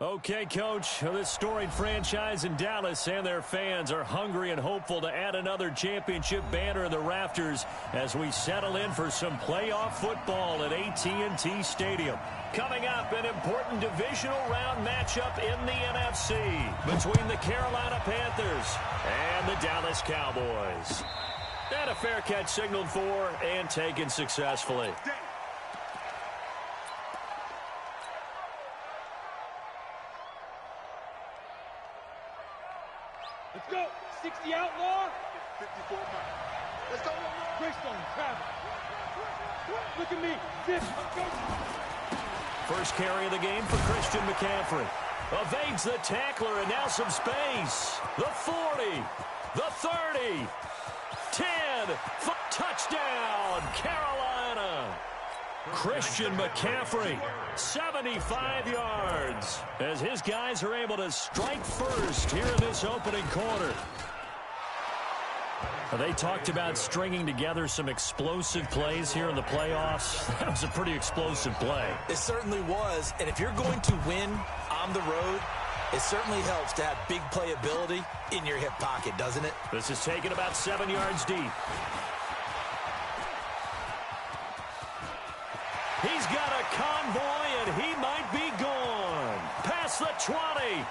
Okay, Coach, this storied franchise in Dallas and their fans are hungry and hopeful to add another championship banner in the rafters as we settle in for some playoff football at AT&T Stadium. Coming up, an important divisional round matchup in the NFC between the Carolina Panthers and the Dallas Cowboys. And a fair catch signaled for and taken successfully. Let's go. 60 outlaw. 54 miles. Let's go. Greystone, travel. Look at me. Zip. Go. First carry of the game for Christian McCaffrey. Evades the tackler and now some space. The 40. The 30. 10. Touchdown, Carolina. Christian McCaffrey, 75 yards, as his guys are able to strike first here in this opening quarter. They talked about stringing together some explosive plays here in the playoffs. That was a pretty explosive play. It certainly was, and if you're going to win on the road, it certainly helps to have big playability in your hip pocket, doesn't it? This is taken about 7 yards deep. He's got a convoy, and he might be gone. Past the 20. And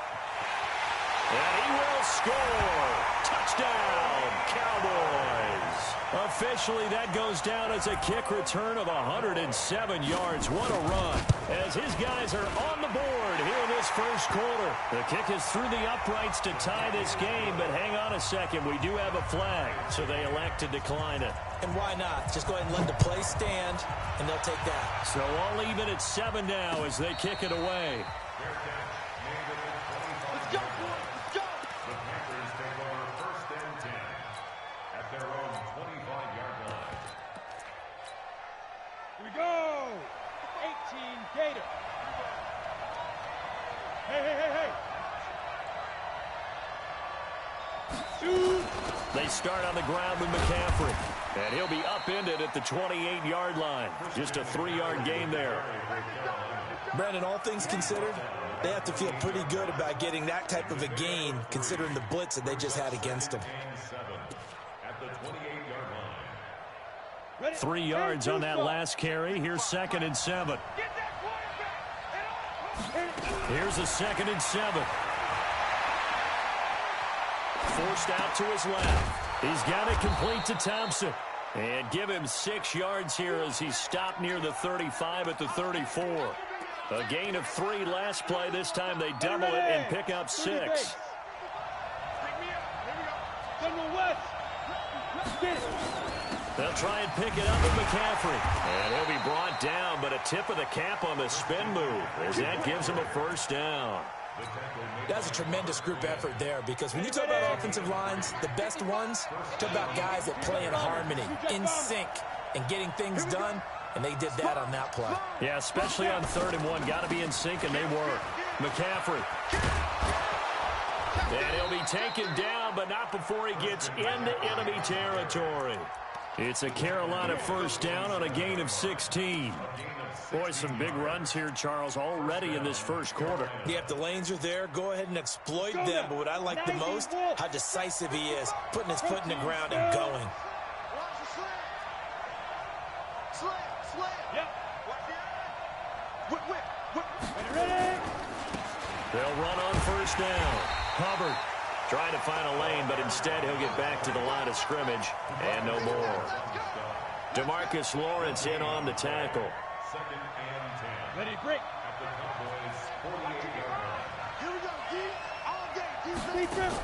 he will score. Touchdown, Cowboys. Officially, that goes down as a kick return of 107 yards. What a run. As his guys are on the board here in this first quarter. The kick is through the uprights to tie this game, but hang on a second. We do have a flag, so they elect to decline it. And why not? Just go ahead and let the play stand, and they'll take that. So all even at 7 now as they kick it away. Let's go, boys. Let's go. The Panthers take over first and 10 at their own 25-yard line. Here we go. 18 Gator. Hey. Shoot. They start on the ground with McCaffrey. And he'll be upended at the 28-yard line. Just a 3-yard gain there. Brandon, all things considered, they have to feel pretty good about getting that type of a gain, considering the blitz that they just had against them. At the 28-yard line. 3 yards on that last carry. Here's 2nd and 7. Here's a 2nd and 7. Forced out to his left. He's got it complete to Thompson. And give him 6 yards here as he stopped near the 35 at the 34. A gain of 3 last play. This time they double it and pick up 6. They'll try and pick it up with McCaffrey. And he'll be brought down, but a tip of the cap on the spin move as that gives him a first down. That's a tremendous group effort there, because when you talk about offensive lines, the best ones, talk about guys that play in harmony, in sync, and getting things done, and they did that on that play. Yeah, especially on 3rd and 1. Got to be in sync, and they work. McCaffrey. And he'll be taken down, but not before he gets into enemy territory. It's a Carolina first down on a gain of 16. Boy, some big runs here, Charles, already in this first quarter. Yeah, if the lanes are there, go ahead and exploit them. But what I like the most, how decisive he is, putting his foot in the ground and going. Slam. Yep. Whip. Ready. They'll run on first down. Hubbard trying to find a lane, but instead he'll get back to the line of scrimmage and no more. DeMarcus Lawrence in on the tackle. 2nd and 10. Ready, break. At the Cowboys' 48-yard line. Here we go, D. All day, Defense.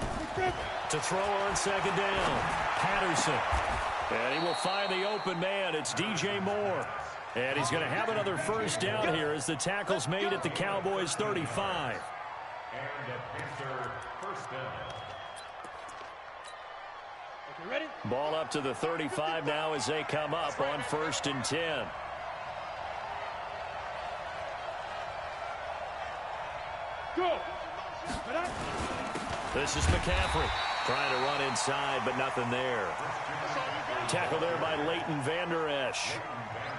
To throw on 2nd down. Patterson. And he will find the open man. It's DJ Moore. And he's going to have another first down here as the tackle's made at the Cowboys' 35. And a Panther first down. Okay, ready? Ball up to the 35 now as they come up on 1st and 10. Go. This is McCaffrey. Trying to run inside, but nothing there. Tackle there by Leighton Vander Esch.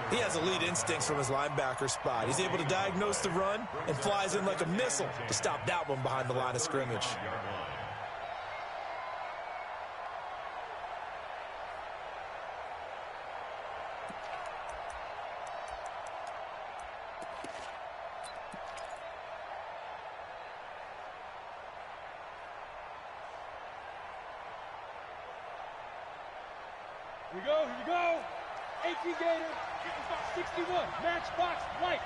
He has elite instincts from his linebacker spot. He's able to diagnose the run and flies in like a missile to stop that one behind the line of scrimmage. Here we go, here we go. 18 Gator, it's about 61, matchbox lights.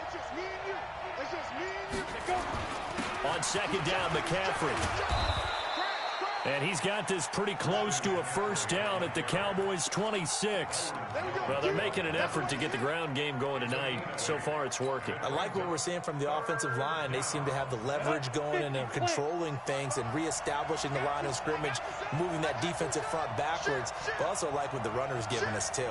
It's just me and you. It's just me and you. Let's go. On second down, McCaffrey. And he's got this pretty close to a first down at the Cowboys' 26. Well, they're making an effort to get the ground game going tonight. So far, it's working. I like what we're seeing from the offensive line. They seem to have the leverage going and they're controlling things and reestablishing the line of scrimmage, moving that defensive front backwards. But also like what the runner's giving us, too.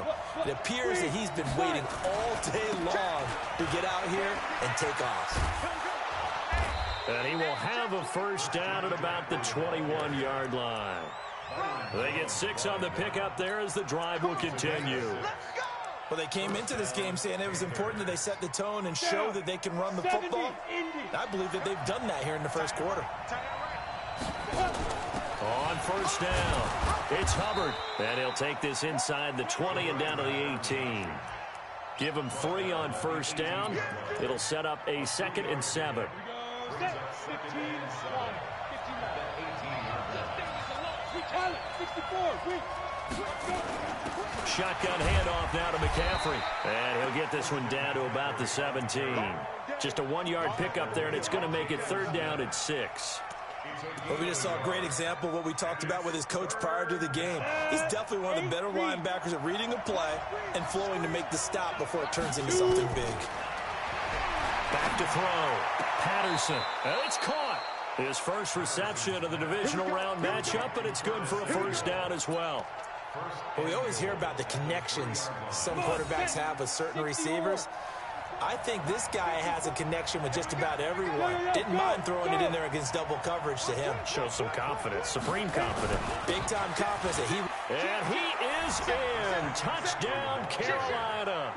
It appears that he's been waiting all day long to get out here and take off. And he will have a first down at about the 21-yard line. They get 6 on the pickup there as the drive will continue. Well, they came into this game saying it was important that they set the tone and show that they can run the football. I believe that they've done that here in the first quarter. On first down, it's Hubbard. And he'll take this inside the 20 and down to the 18. Give him 3 on first down. It'll set up a 2nd and 7. 15, 15, 64, Shotgun handoff now to McCaffrey. And he'll get this one down to about the 17. Just a 1-yard pickup there, and it's going to make it 3rd down at 6. Well, we just saw a great example of what we talked about with his coach prior to the game. He's definitely one of the better linebackers at reading a play and flowing to make the stop before it turns into something big. Back to throw. Patterson. And it's caught. His first reception of the divisional round matchup, but it's good for a first down as well. Well, we always hear about the connections some quarterbacks have with certain receivers. I think this guy has a connection with just about everyone. Didn't mind throwing it in there against double coverage to him. Shows some confidence, supreme confidence. Big-time confidence that he... And he is in. Touchdown, Carolina.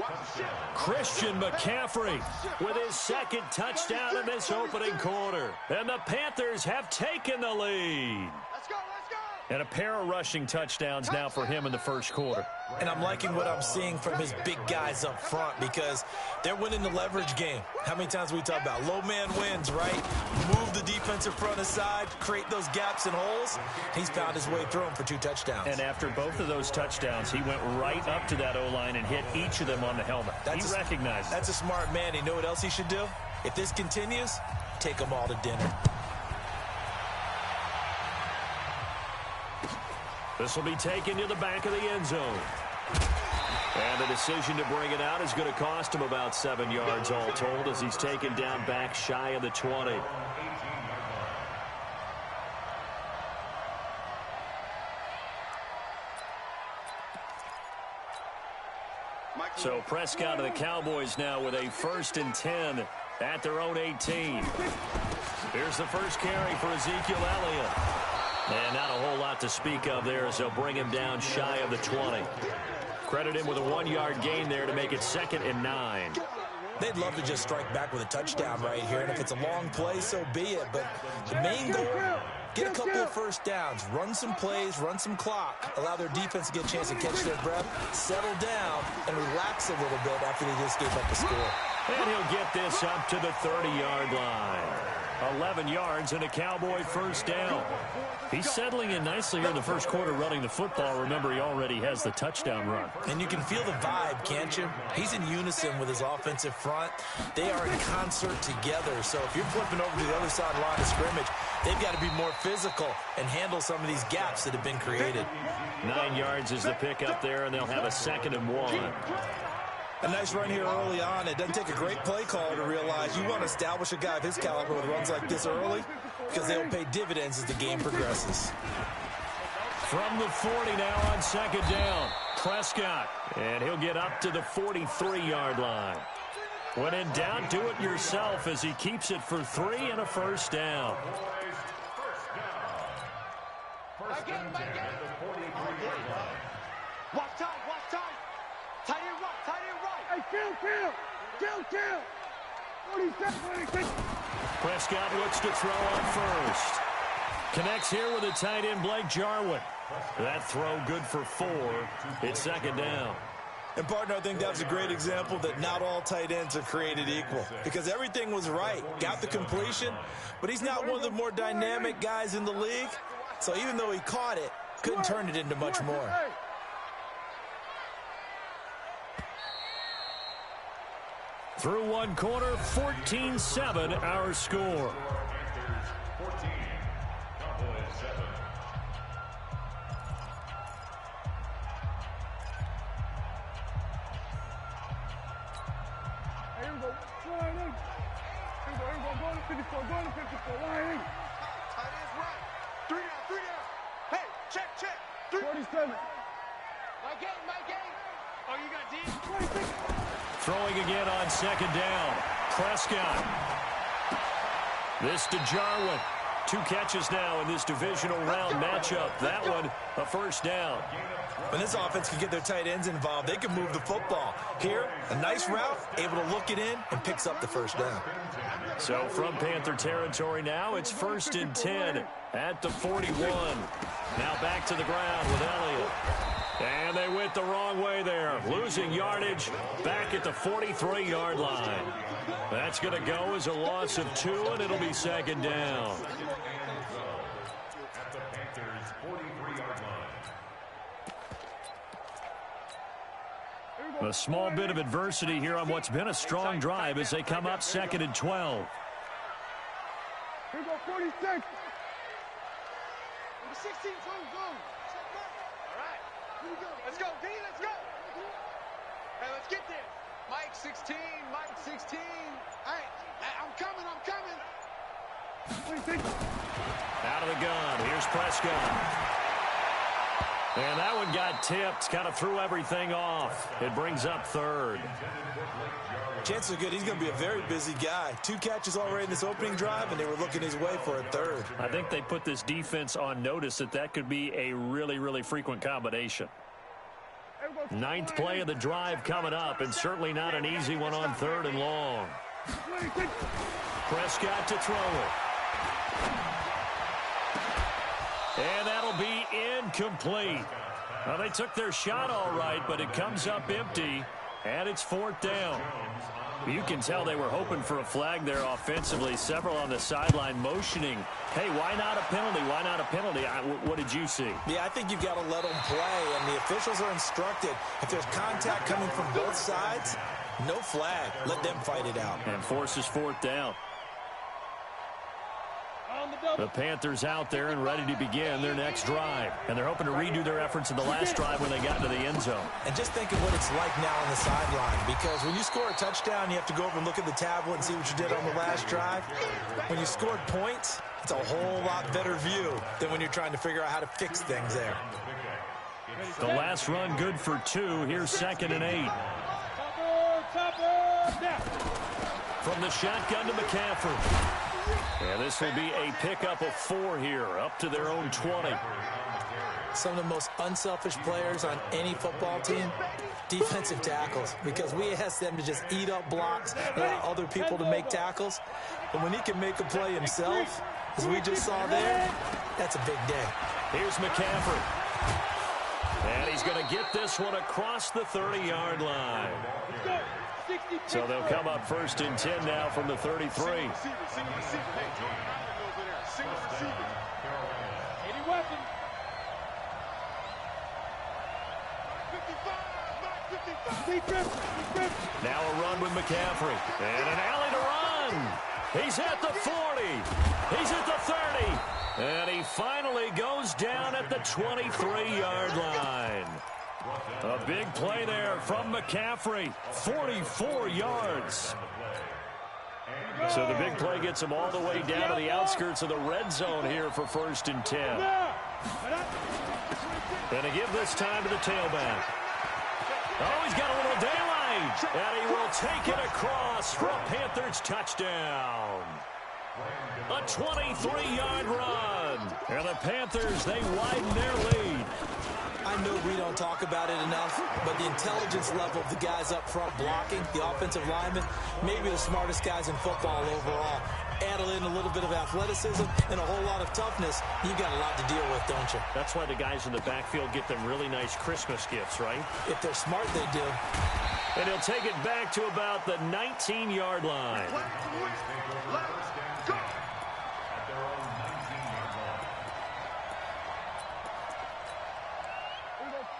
Christian McCaffrey with his 2nd touchdown in this opening quarter. And the Panthers have taken the lead. Let's go, let's go. And a pair of rushing touchdowns now for him in the first quarter. And I'm liking what I'm seeing from his big guys up front because they're winning the leverage game. How many times we talk about low man wins, right? Move the defensive front aside, create those gaps and holes. He's found his way through them for 2 touchdowns. And after both of those touchdowns, he went right up to that O-line and hit each of them on the helmet. He recognized it. That's a smart man. You know what else he should do? If this continues, take them all to dinner. This will be taken to the back of the end zone. And the decision to bring it out is going to cost him about 7 yards all told as he's taken down back shy of the 20. So Prescott and the Cowboys now with a 1st and 10 at their own 18. Here's the first carry for Ezekiel Elliott. And not a whole lot to speak of there as they'll bring him down shy of the 20. Credit him with a 1-yard gain there to make it 2nd and 9. They'd love to just strike back with a touchdown right here, and if it's a long play, so be it. But the main goal, get a couple of first downs, run some plays, run some clock, allow their defense to get a chance to catch their breath, settle down, and relax a little bit after they just gave up the score. And he'll get this up to the 30-yard line. 11 yards and a Cowboy first down. He's settling in nicely here in the first quarter running the football. Remember, he already has the touchdown run. And you can feel the vibe, can't you? He's in unison with his offensive front. They are in concert together. So if you're flipping over to the other side line of scrimmage, they've got to be more physical and handle some of these gaps that have been created. 9 yards is the pickup there, and they'll have a 2nd and 1. A nice run here early on. It doesn't take a great play caller to realize you want to establish a guy of his caliber with runs like this early because they'll pay dividends as the game progresses. From the 40 now on 2nd down, Prescott. And he'll get up to the 43-yard line. When in doubt, do it yourself as he keeps it for 3 and a first down. First and 10 at the 43-yard line. Watch time, watch time. Tight end right, tight end right. Hey, kill. 46. Prescott looks to throw on first. Connects here with a tight end, Blake Jarwin. That throw good for 4. It's second down. And, partner, I think that was a great example that not all tight ends are created equal because everything was right. Got the completion, but he's not one of the more dynamic guys in the league. So even though he caught it, couldn't turn it into much more. Through one quarter, 14-7 our score. Panthers 14, Cowboys 7. Here we go. Line in. Here we go. Go to 54. Go to 54. Line in. Tight end's right. 3 down. Hey, check. 47. My game. Oh, you got D? 26. Throwing again on second down. Prescott. This to Jarwin. 2 catches now in this divisional round matchup. That one, a first down. When this offense can get their tight ends involved, they can move the football. Here, a nice route, able to look it in, and picks up the first down. So from Panther territory now, it's 1st and 10 at the 41. Now back to the ground with Elliott. And they went the wrong way there, losing yardage back at the 43-yard line. That's going to go as a loss of 2, and it'll be second down. At the Panthers 43-yard line. A small bit of adversity here on what's been a strong drive as they come up 2nd and 12. Here we go. 46. Number 16, go. All right. Here we go. Let's go, D, let's go. Hey, let's get there. Mike 16. Hey, I'm coming. 26. Out of the gun. Here's Prescott. And that one got tipped. Kind of threw everything off. It brings up 3rd. Chances are good he's going to be a very busy guy. 2 catches already in this opening drive, and they were looking his way for a 3rd. I think they put this defense on notice that could be a really, really frequent combination. 9th play of the drive coming up, and certainly not an easy one on 3rd and long. 26. Prescott to throw it. And that'll be incomplete. Well, they took their shot all right, but it comes up empty, and it's 4th down. You can tell they were hoping for a flag there offensively. Several on the sideline motioning, hey, why not a penalty? Why not a penalty? What did you see? Yeah, I think you've got to let them play, and the officials are instructed. If there's contact coming from both sides, no flag. Let them fight it out. And forces 4th down. The Panthers out there and ready to begin their next drive. And they're hoping to redo their efforts in the last drive when they got into the end zone. And just think of what it's like now on the sideline, because when you score a touchdown, you have to go over and look at the tablet and see what you did on the last drive. When you scored points, it's a whole lot better view than when you're trying to figure out how to fix things there. The last run good for 2. Here's 2nd and 8. From the shotgun to McCaffrey. And this will be a pickup of 4 here, up to their own 20. Some of the most unselfish players on any football team, defensive tackles, because we ask them to just eat up blocks, allow other people to make tackles. But when he can make a play himself, as we just saw there, that's a big day. Here's McCaffrey. And he's going to get this one across the 30-yard line. So they'll come up 1st and 10 now from the 33. Any weapon. 55. Now a run with McCaffrey. And an alley to run. He's at the 40. He's at the 30. And he finally goes down at the 23-yard line. A big play there from McCaffrey. 44 yards. So the big play gets him all the way down to the outskirts of the red zone here for 1st and 10. And to give this time to the tailback. Oh, he's got a little daylight. And he will take it across for a Panthers touchdown. A 23-yard run. And the Panthers, they widen their lead. I know we don't talk about it enough, but the intelligence level of the guys up front blocking, the offensive linemen, maybe the smartest guys in football overall. Add in a little bit of athleticism and a whole lot of toughness, you've got a lot to deal with, don't you? That's why the guys in the backfield get them really nice Christmas gifts, right? If they're smart, they do. And he'll take it back to about the 19-yard line.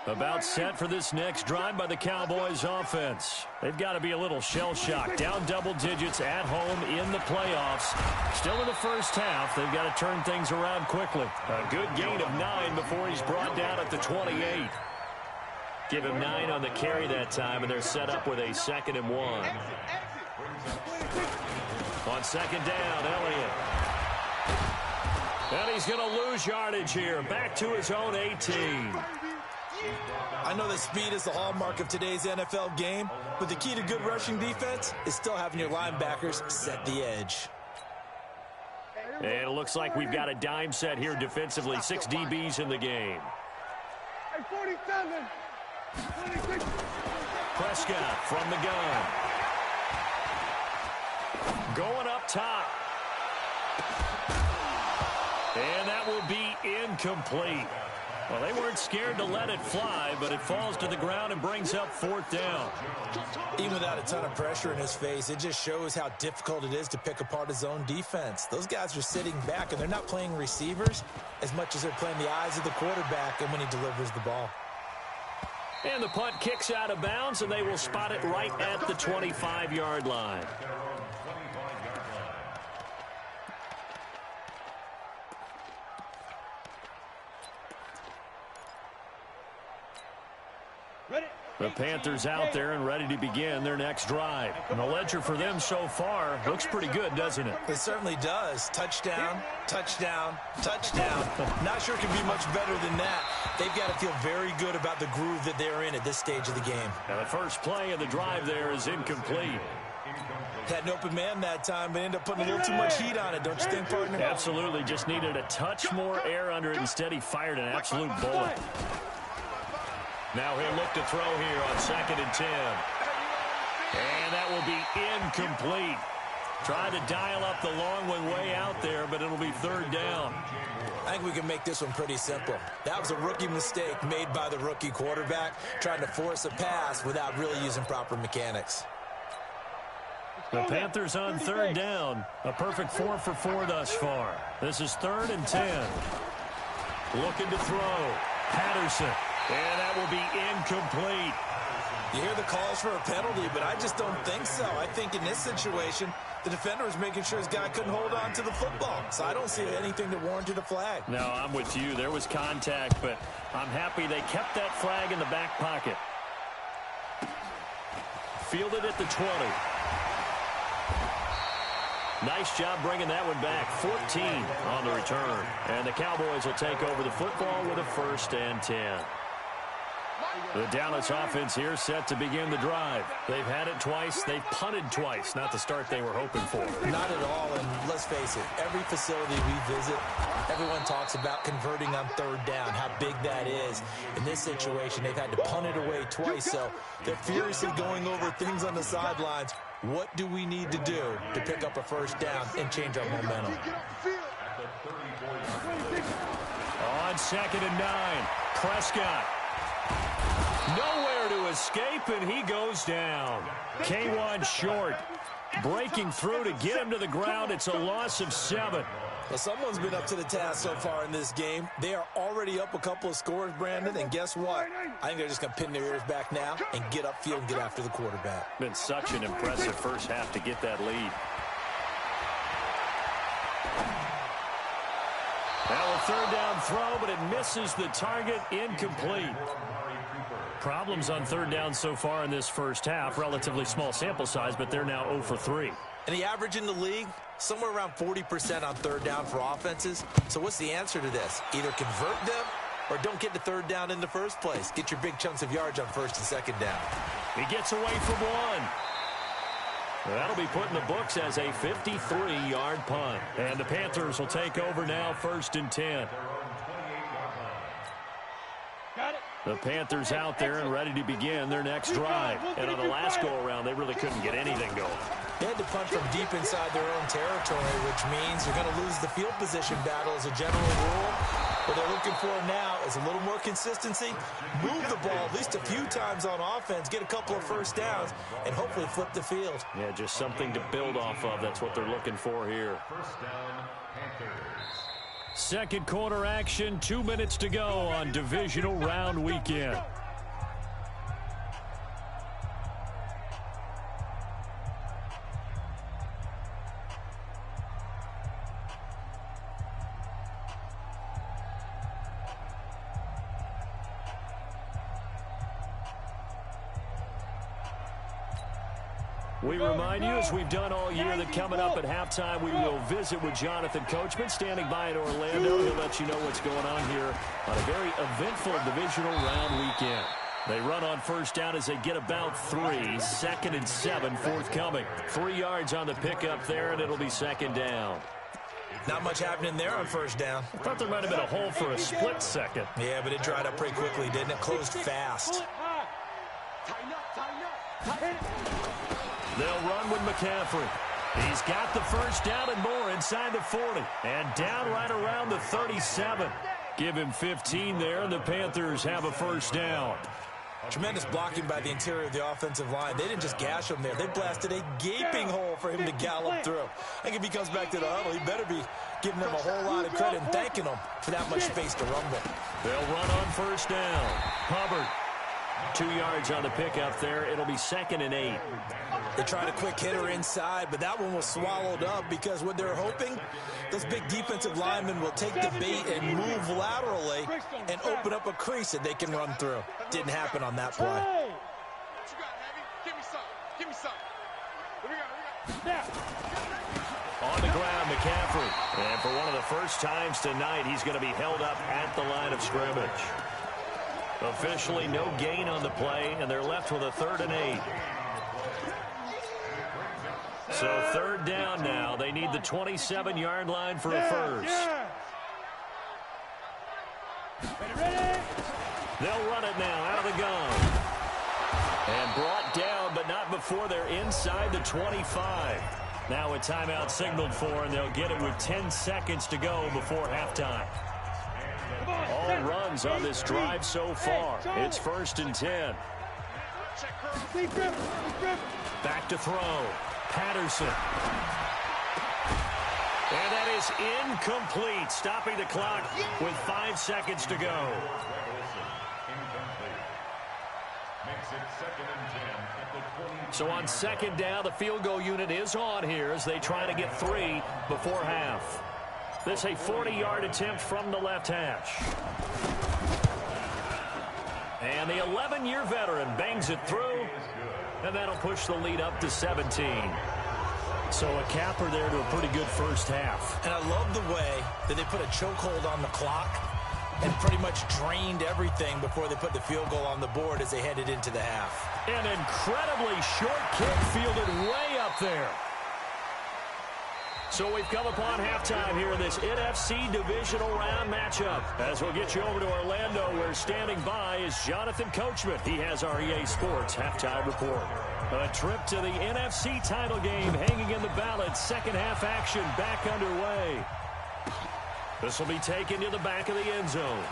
About set for this next drive by the Cowboys offense. They've got to be a little shell-shocked. Down double digits at home in the playoffs. Still in the first half. They've got to turn things around quickly. A good gain of 9 before he's brought down at the 28. Give him 9 on the carry that time, and they're set up with a 2nd and 1. On second down, Elliott. And he's going to lose yardage here. Back to his own 18. I know that speed is the hallmark of today's NFL game, but the key to good rushing defense is still having your linebackers set the edge. And it looks like we've got a dime set here defensively. 6 DBs in the game. 47. Prescott from the gun. Going up top. And that will be incomplete. Well, they weren't scared to let it fly, but it falls to the ground and brings up 4th down. Even without a ton of pressure in his face, it just shows how difficult it is to pick apart his own defense. Those guys are sitting back, and they're not playing receivers as much as they're playing the eyes of the quarterback and when he delivers the ball. And the punt kicks out of bounds, and they will spot it right at the 25-yard line. The Panthers out there and ready to begin their next drive. And the ledger for them so far looks pretty good, doesn't it? It certainly does. Touchdown, touchdown, touchdown. Not sure it can be much better than that. They've got to feel very good about the groove that they're in at this stage of the game. And the first play of the drive there is incomplete. Had an open man that time, but ended up putting a little too much heat on it, don't you think, partner? Absolutely. Just needed a touch more air under it. Instead, he fired an absolute bullet. Now he'll look to throw here on 2nd and 10. And that will be incomplete. Tried to dial up the long one way out there, but it'll be 3rd down. I think we can make this one pretty simple. That was a rookie mistake made by the rookie quarterback, trying to force a pass without really using proper mechanics. The Panthers on 3rd down. A perfect 4 for 4 thus far. This is 3rd and 10. Looking to throw. Patterson. And that will be incomplete. You hear the calls for a penalty, but I just don't think so. I think in this situation, the defender was making sure his guy couldn't hold on to the football. So I don't see anything that warranted a flag. No, I'm with you. There was contact, but I'm happy they kept that flag in the back pocket. Fielded at the 20. Nice job bringing that one back. 14 on the return. And the Cowboys will take over the football with a 1st and 10. The Dallas offense here set to begin the drive. They've had it twice. They've punted twice. Not the start they were hoping for. Not at all, and let's face it, every facility we visit, everyone talks about converting on 3rd down, how big that is. In this situation, they've had to punt it away twice, so they're furiously going over things on the sidelines. What do we need to do to pick up a 1st down and change our momentum? On 2nd and 9, Prescott. Nowhere to escape, and he goes down. K1 short. Breaking through to get him to the ground. It's a loss of 7. Well, someone's been up to the task so far in this game. They are already up a couple of scores, Brandon, and guess what? I think they're just going to pin their ears back now and get upfield and get after the quarterback. Been such an impressive first half to get that lead. Now a 3rd down throw, but it misses the target. Incomplete. Problems on 3rd down so far in this first half. Relatively small sample size, but they're now 0 for 3. And the average in the league, somewhere around 40% on 3rd down for offenses. So what's the answer to this? Either convert them or don't get to 3rd down in the first place. Get your big chunks of yards on 1st and 2nd down. He gets away from one. That'll be put in the books as a 53-yard punt. And the Panthers will take over now, 1st and 10. The Panthers out there and ready to begin their next drive. And on the last go-around, they really couldn't get anything going. They had to punt from deep inside their own territory, which means you're going to lose the field position battle as a general rule. What they're looking for now is a little more consistency, move the ball at least a few times on offense, get a couple of first downs, and hopefully flip the field. Yeah, just something to build off of. That's what they're looking for here. First down, Panthers. Second quarter action, 2 minutes to go on divisional round weekend. We remind you, as we've done all year, that coming up at halftime, we will visit with Jonathan Coachman, standing by in Orlando. He'll let you know what's going on here on a very eventful divisional round weekend. They run on first down as they get about 3. 2nd and 7 forthcoming. 3 yards on the pickup there, and it'll be 2nd down. Not much happening there on first down. I thought there might have been a hole for a split second. Yeah, but it dried up pretty quickly, didn't it? Closed fast. They'll run with McCaffrey. He's got the first down and more inside the 40. And down right around the 37. Give him 15 there, and the Panthers have a first down. Tremendous blocking by the interior of the offensive line. They didn't just gash him there. They blasted a gaping hole for him to gallop through. I think if he comes back to the huddle, he better be giving them a whole lot of credit and thanking them for that much space to rumble. They'll run on first down. Hubbard. 2 yards on the pickup there. It'll be 2nd and 8. They tried a quick hitter inside, but that one was swallowed up because what they're hoping, those big defensive linemen will take the bait and move laterally and open up a crease that they can run through. Didn't happen on that play. What you got, Heavy? Give me some. Give me some. What we got? On the ground, McCaffrey. And for one of the first times tonight, he's going to be held up at the line of scrimmage. Officially no gain on the play, and they're left with a 3rd and 8. So 3rd down now. They need the 27-yard line for a first. They'll run it now out of the gun. And brought down, but not before they're inside the 25. Now a timeout signaled for, and they'll get it with 10 seconds to go before halftime. All runs on this drive so far. It's 1st and 10. Back to throw. Patterson. And that is incomplete, stopping the clock with 5 seconds to go. So on 2nd down, the field goal unit is on here as they try to get 3 before half. This a 40-yard attempt from the left hash. And the 11-year veteran bangs it through, and that'll push the lead up to 17. So a capper there to a pretty good first half. And I love the way that they put a chokehold on the clock and pretty much drained everything before they put the field goal on the board as they headed into the half. An incredibly short kick fielded way up there. So we've come upon halftime here in this NFC divisional round matchup. As we'll get you over to Orlando, where standing by is Jonathan Coachman. He has our EA Sports halftime report. A trip to the NFC title game hanging in the balance. Second half action back underway. This will be taken to the back of the end zone.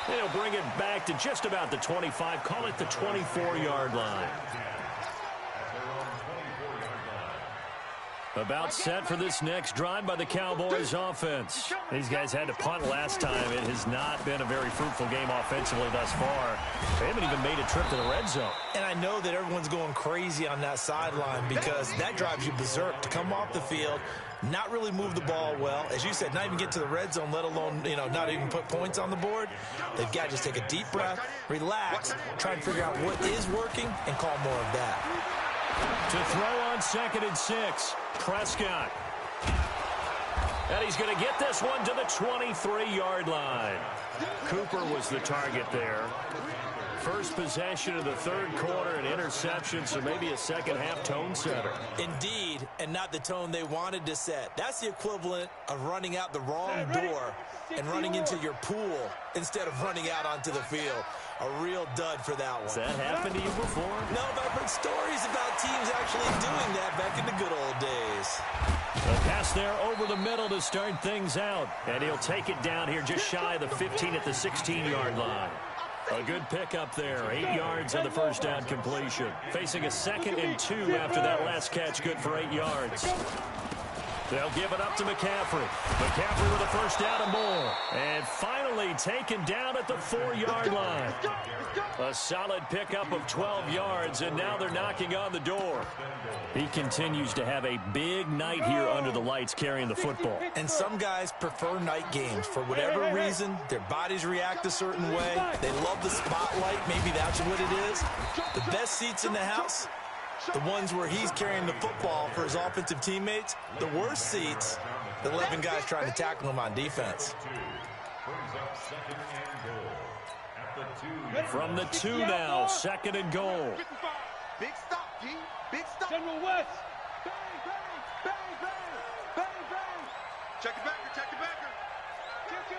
They'll bring it back to just about the 25. Call it the 24-yard line. About set for this next drive by the Cowboys offense. These guys had to punt last time. It has not been a very fruitful game offensively thus far. They haven't even made a trip to the red zone. And I know that everyone's going crazy on that sideline because that drives you berserk to come off the field, not really move the ball well. As you said, not even get to the red zone, let alone, not even put points on the board. They've got to just take a deep breath, relax, try and figure out what is working, and call more of that. To throw on 2nd and 6, Prescott. And he's going to get this one to the 23-yard line. Cooper was the target there. First possession of the third quarter, an interception, so maybe a second-half tone setter. Indeed, and not the tone they wanted to set. That's the equivalent of running out the wrong door and running into your pool instead of running out onto the field. A real dud for that one. Has that happened to you before? No, but I've heard stories about teams actually doing that back in the good old days. The pass there over the middle to start things out. And he'll take it down here just shy of the 15 at the 16-yard line. A good pickup there. 8 yards on the first down completion. Facing a 2nd and 2 after that last catch, good for 8 yards. They'll give it up to McCaffrey. McCaffrey with a first down and more. And finally taken down at the 4-yard line. A solid pickup of 12 yards, and now they're knocking on the door. He continues to have a big night here under the lights carrying the football. And some guys prefer night games. For whatever reason, their bodies react a certain way. They love the spotlight. Maybe that's what it is. The best seats in the house, the ones where he's carrying the football for his offensive teammates. The worst seats, the 11 guys trying to tackle him on defense. From the 2 now, 2nd and goal. Big stop, G. Big stop. General West. Bang, bang, bang, bang, bang, bang. Check the backer, check the backer.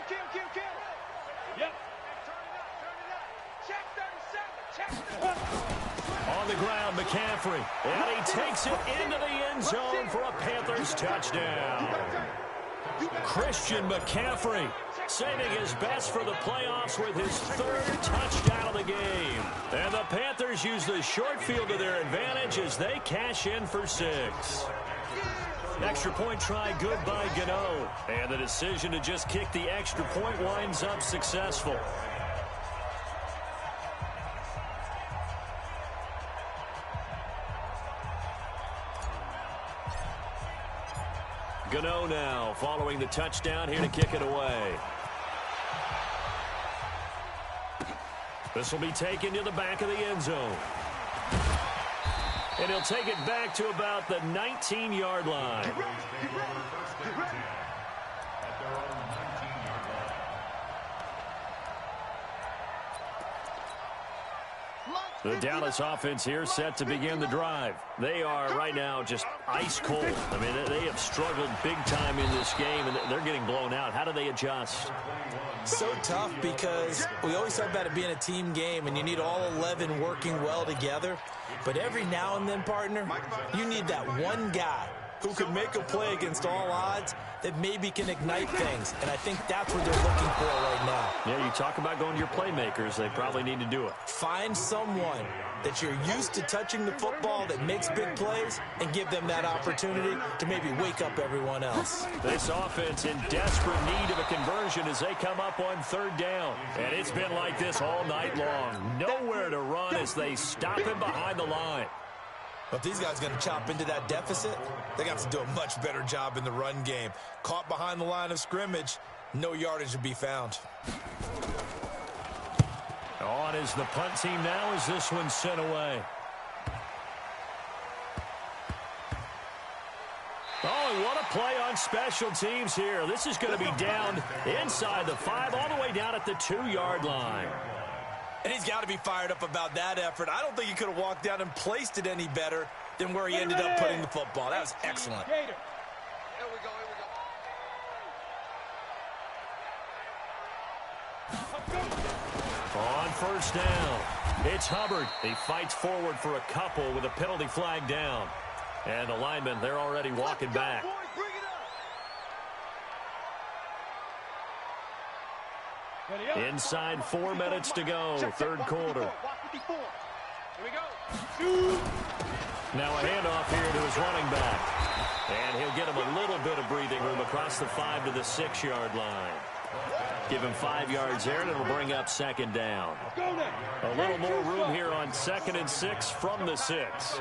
Kill. Yep. Turn it up. Check 37, check. On the ground, McCaffrey. And he takes it into the end zone for a Panthers touchdown. Christian McCaffrey saving his best for the playoffs with his 3rd touchdown of the game. And the Panthers use the short field to their advantage as they cash in for 6. Extra point try good by Gano. And the decision to just kick the extra point winds up successful. Gano now following the touchdown here to kick it away. This will be taken to the back of the end zone. And he'll take it back to about the 19-yard line. The Dallas offense here set to begin the drive. They are right now just ice cold. I mean, they have struggled big time in this game, and they're getting blown out. How do they adjust? So tough because we always talk about it being a team game, and you need all 11 working well together. But every now and then, partner, you need that one guy who can make a play against all odds that maybe can ignite things. And I think that's what they're looking for right now. Yeah, you talk about going to your playmakers. They probably need to do it. Find someone that you're used to touching the football that makes big plays and give them that opportunity to maybe wake up everyone else. This offense in desperate need of a conversion as they come up on 3rd down. And it's been like this all night long. Nowhere to run as they stop him behind the line. But these guys are going to chop into that deficit. They got to do a much better job in the run game. Caught behind the line of scrimmage, no yardage to be found. On is the punt team now as this one's sent away. Oh, and what a play on special teams here. This is going to be down inside the 5, all the way down at the 2-yard line. And he's got to be fired up about that effort. I don't think he could have walked down and placed it any better than where he ended up putting the football. That was excellent. Here we go. On 1st down, it's Hubbard. He fights forward for a couple with a penalty flag down. And the linemen, they're already walking back. Inside 4 minutes to go, 3rd quarter. Here we go. Now a handoff here to his running back. And he'll get him a little bit of breathing room across the 5 to the 6-yard line. Give him 5 yards there, and it'll bring up 2nd down. A little more room here on 2nd and 6 from the 6.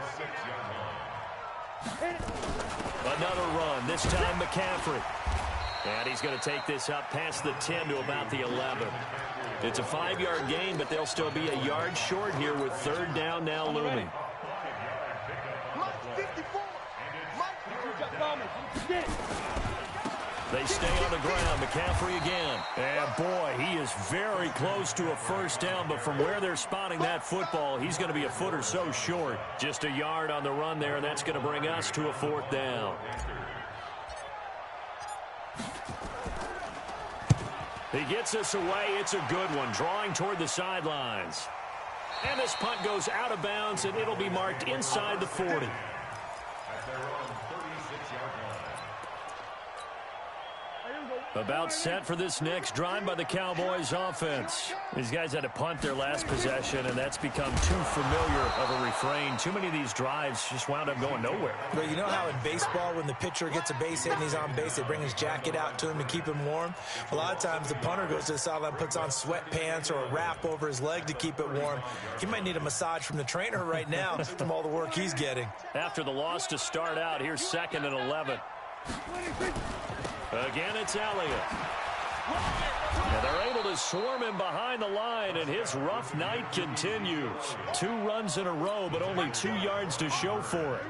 Another run, this time McCaffrey. And he's going to take this up past the 10 to about the 11. It's a 5-yard gain, but they'll still be a yard short here with 3rd down now looming. They stay on the ground. McCaffrey again. And, boy, he is very close to a first down, but from where they're spotting that football, he's going to be a foot or so short. Just a yard on the run there, and that's going to bring us to a fourth down. He gets us away. It's a good one, drawing toward the sidelines. And this punt goes out of bounds, and it'll be marked inside the 40. About set for this next drive by the Cowboys offense. These guys had to punt their last possession, and that's become too familiar of a refrain. Too many of these drives just wound up going nowhere. But you know how in baseball, when the pitcher gets a base hit and he's on base, they bring his jacket out to him to keep him warm? A lot of times the punter goes to the sideline, puts on sweatpants or a wrap over his leg to keep it warm. He might need a massage from the trainer right now from all the work he's getting. After the loss to start out, here's 2nd and 11. Again, it's Elliott. And they're able to swarm him behind the line, and his rough night continues. 2 runs in a row, but only 2 yards to show for it.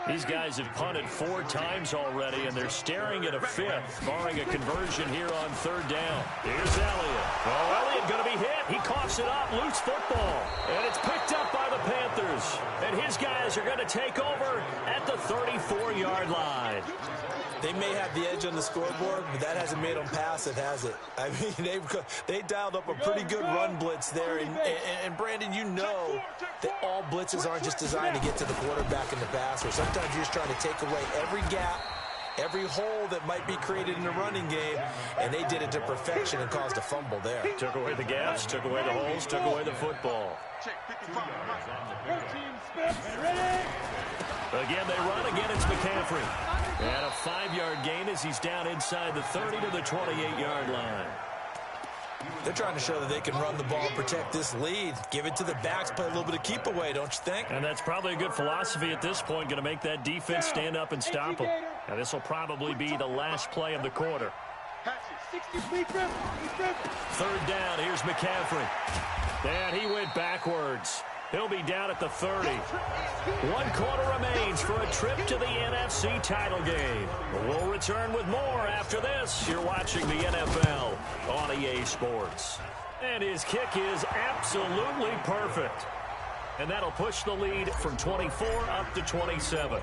These guys have punted 4 times already, and they're staring at a 5th, barring a conversion here on 3rd down. Here's Elliott. Oh, Elliott going to be hit. He coughs it up, loose football. And it's picked up by the Panthers. And his guys are going to take over at the 34-yard line. They may have the edge on the scoreboard, but that hasn't made them passive, has it? I mean, they dialed up a pretty good run blitz there. And Brandon, you know that all blitzes aren't just designed to get to the quarterback in the passer. Sometimes you're just trying to take away every gap, every hole that might be created in the running game, and they did it to perfection and caused a fumble there. Took away the gaps, took away the holes, took away the football. Again, they run. Again, it's McCaffrey. And a 5-yard gain as he's down inside the 30 to the 28-yard line. They're trying to show that they can run the ball and protect this lead. Give it to the backs, play a little bit of keep away, don't you think? And that's probably a good philosophy at this point, going to make that defense stand up and stop them. Now, this will probably be the last play of the quarter. 3rd down, here's McCaffrey. And he went backwards. He'll be down at the 30. 1 quarter remains for a trip to the NFC title game. We'll return with more after this. You're watching the NFL on EA Sports. And his kick is absolutely perfect. And that'll push the lead from 24 up to 27.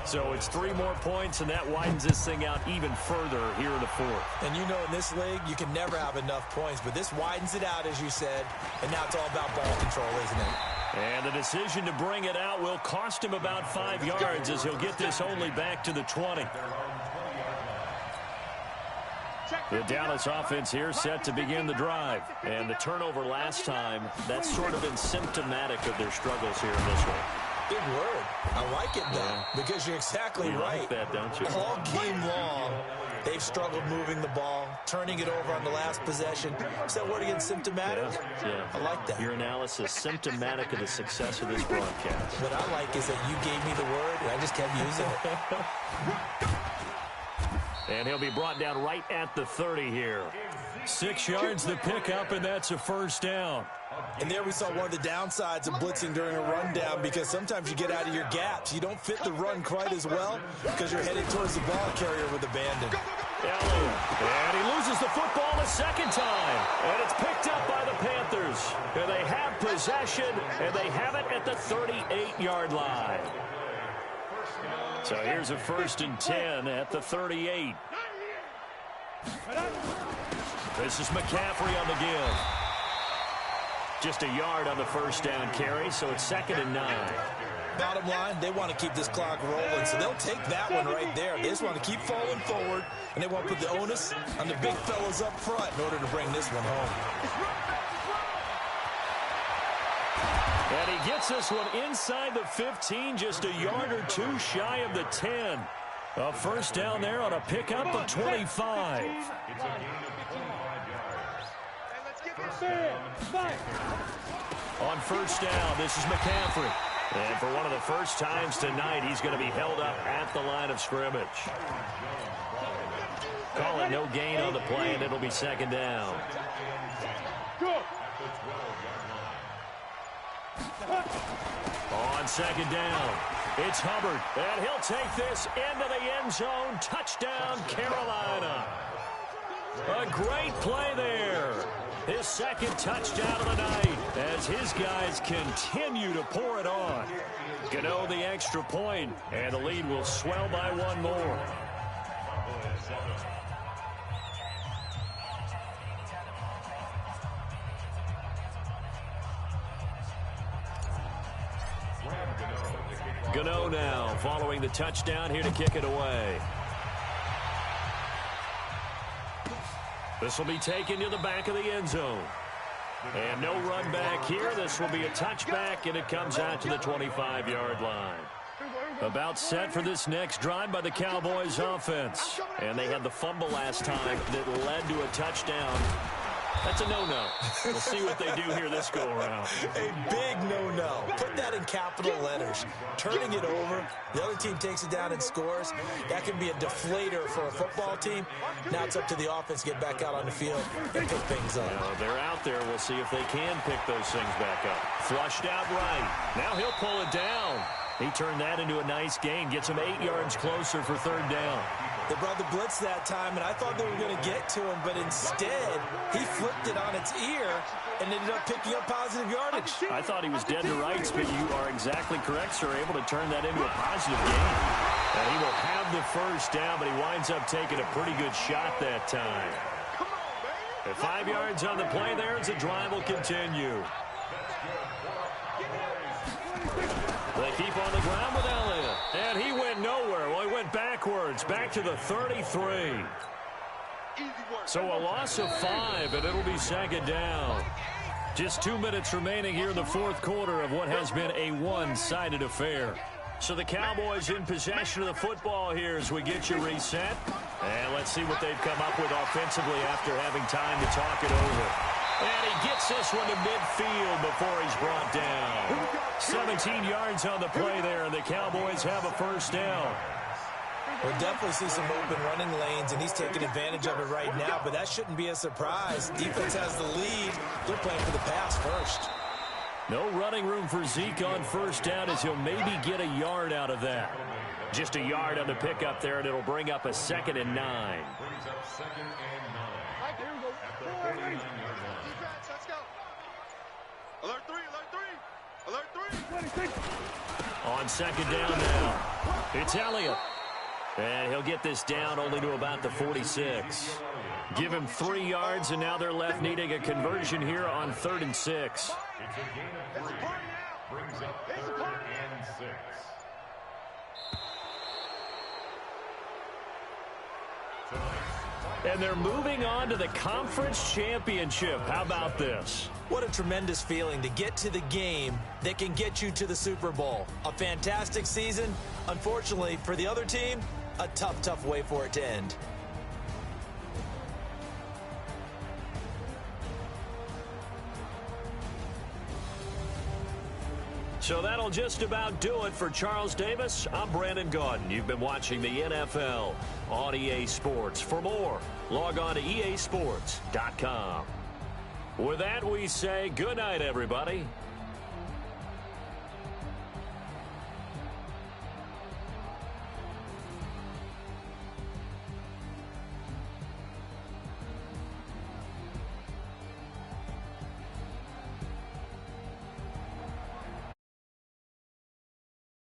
So it's 3 more points, and that widens this thing out even further here in the 4th. And you know in this league, you can never have enough points, but this widens it out, as you said, and now it's all about ball control, isn't it? And the decision to bring it out will cost him about 5 yards as he'll get this only back to the 20. The Dallas offense here set to begin the drive. And the turnover last time, that's sort of been symptomatic of their struggles here in this one. Big word. I like it, though, because you're exactly right. Like that, don't you? All game long, they've struggled moving the ball, turning it over on the last possession. Is that word again, symptomatic? Yeah. I like that. Your analysis, symptomatic of the success of this broadcast. What I like is that you gave me the word, and I just kept using it. And he'll be brought down right at the 30 here. 6 yards the pickup, and that's a first down. And there we saw one of the downsides of blitzing during a rundown, because sometimes you get out of your gaps. You don't fit the run quite as well because you're headed towards the ball carrier with abandon. And he loses the football a 2nd time. And it's picked up by the Panthers. And they have possession, and they have it at the 38-yard line. So here's a 1st and 10 at the 38. This is McCaffrey on the give. Just a yard on the first down carry, so it's 2nd and 9. Bottom line, they want to keep this clock rolling, so they'll take that one right there. They just want to keep falling forward, and they want to put the onus on the big fellas up front in order to bring this one home. And he gets this one inside the 15, just a yard or 2 shy of the 10. A first down there on a pickup of 25. On first down, this is McCaffrey. And for one of the first times tonight, he's going to be held up at the line of scrimmage. Call it no gain on the play, and it'll be 2nd down. On second down, it's Hubbard, and he'll take this into the end zone. Touchdown, Carolina. A great play there. His second touchdown of the night as his guys continue to pour it on. Gano the extra point, and the lead will swell by one more. Gano now following the touchdown here to kick it away. This will be taken to the back of the end zone. And no run back here. This will be a touchback, and it comes out to the 25-yard line. About set for this next drive by the Cowboys offense. And they had the fumble last time that led to a touchdown. That's a no-no. We'll see what they do here this go-around. A big no-no. Put that in capital letters. Turning it over, the other team takes it down and scores. That can be a deflator for a football team. Now it's up to the offense to get back out on the field and pick things up. Well, they're out there. We'll see if they can pick those things back up. Flushed out right. Now he'll pull it down. He turned that into a nice gain. Gets him 8 yards closer for third down. They brought the blitz that time, and I thought they were going to get to him, but instead, he flipped it on its ear and ended up picking up positive yardage. I thought he was dead to rights, but you are exactly correct, sir. Able to turn that into a positive gain. And he will have the first down, but he winds up taking a pretty good shot that time. At 5 yards on the play there as the drive will continue. They keep on the ground with Elliott. And he went nowhere. Well, he went backwards, back to the 33. So a loss of 5, and it'll be second down. Just 2 minutes remaining here in the fourth quarter of what has been a one-sided affair. So the Cowboys in possession of the football here as we get you reset. And let's see what they've come up with offensively after having time to talk it over. And he gets this one to midfield before he's brought down. 17 yards on the play there, and the Cowboys have a first down. We'll definitely see some open running lanes, and he's taking advantage of it right now, but that shouldn't be a surprise. Defense has the lead. They're playing for the pass first. No running room for Zeke on first down as he'll maybe get a yard out of that. Just a yard on the pickup there, and it'll bring up a 2nd and 9. Brings up 2nd and 9. At the 39-yard line. Let's go. Alert 3, alert 3, alert 3. On second down now, it's Elliott. And he'll get this down only to about the 46. Give him 3 yards, and now they're left needing a conversion here on 3rd and 6. It's a gain of 3. Brings up 3rd and 6. And they're moving on to the conference championship. How about this? What a tremendous feeling to get to the game that can get you to the Super Bowl. A fantastic season. Unfortunately, for the other team, a tough, tough way for it to end. So that'll just about do it for Charles Davis. I'm Brandon Gaudin. You've been watching the NFL on EA Sports. For more, log on to easports.com. With that, we say good night, everybody.